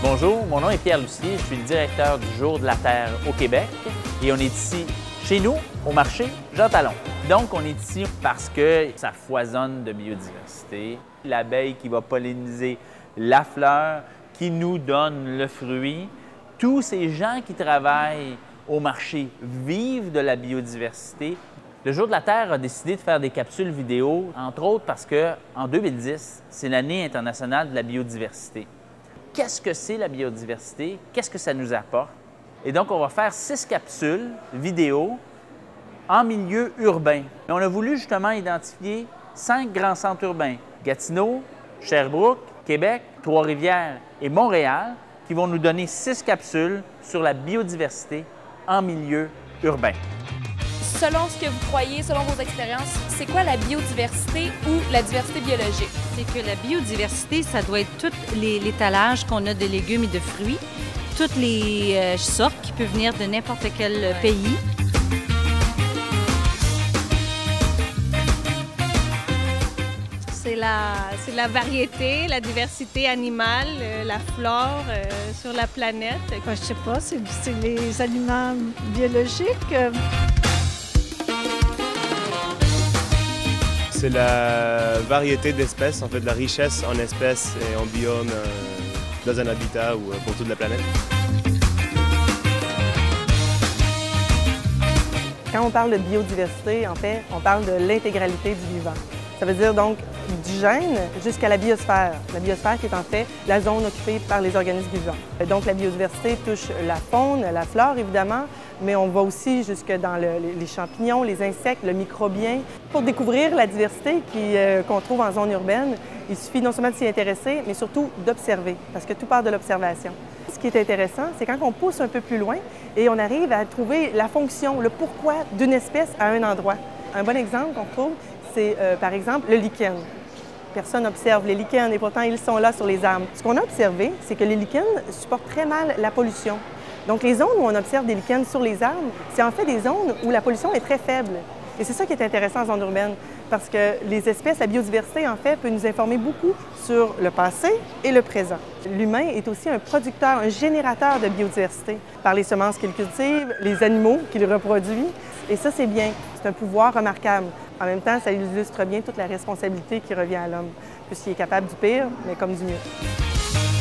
Bonjour, mon nom est Pierre Lucier, je suis le directeur du Jour de la Terre au Québec et on est ici chez nous, au marché Jean Talon. Donc, on est ici parce que ça foisonne de biodiversité. L'abeille qui va polliniser la fleur, qui nous donne le fruit. Tous ces gens qui travaillent au marché vivent de la biodiversité. Le Jour de la Terre a décidé de faire des capsules vidéo, entre autres parce qu'en 2010, c'est l'année internationale de la biodiversité. Qu'est-ce que c'est la biodiversité? Qu'est-ce que ça nous apporte? Et donc, on va faire 6 capsules vidéo en milieu urbain. Et on a voulu justement identifier 5 grands centres urbains, Gatineau, Sherbrooke, Québec, Trois-Rivières et Montréal, qui vont nous donner 6 capsules sur la biodiversité en milieu urbain. Selon ce que vous croyez, selon vos expériences, c'est quoi la biodiversité ou la diversité biologique? C'est que la biodiversité, ça doit être tout l'étalage qu'on a de légumes et de fruits, toutes les sortes qui peuvent venir de n'importe quel pays. C'est la variété, la diversité animale, la flore sur la planète. Je sais pas, c'est les aliments biologiques. C'est la variété d'espèces, en fait, la richesse en espèces et en biomes dans un habitat ou pour toute la planète. Quand on parle de biodiversité, en fait, on parle de l'intégralité du vivant. Ça veut dire donc du gène jusqu'à la biosphère. La biosphère qui est en fait la zone occupée par les organismes vivants. Donc la biodiversité touche la faune, la flore évidemment, mais on va aussi jusque dans les champignons, les insectes, le microbien. Pour découvrir la diversité qu'on trouve en zone urbaine, il suffit non seulement de s'y intéresser, mais surtout d'observer, parce que tout part de l'observation. Ce qui est intéressant, c'est quand on pousse un peu plus loin et on arrive à trouver la fonction, le pourquoi d'une espèce à un endroit. Un bon exemple qu'on trouve, c'est par exemple le lichen. Personne n'observe les lichens et pourtant ils sont là sur les arbres. Ce qu'on a observé, c'est que les lichens supportent très mal la pollution. Donc les zones où on observe des lichens sur les arbres, c'est en fait des zones où la pollution est très faible. Et c'est ça qui est intéressant en zone urbaine, parce que les espèces, la biodiversité en fait, peut nous informer beaucoup sur le passé et le présent. L'humain est aussi un producteur, un générateur de biodiversité par les semences qu'il cultive, les animaux qu'il reproduit. Et ça, c'est bien. C'est un pouvoir remarquable. En même temps, ça illustre bien toute la responsabilité qui revient à l'homme, puisqu'il est capable du pire, mais comme du mieux.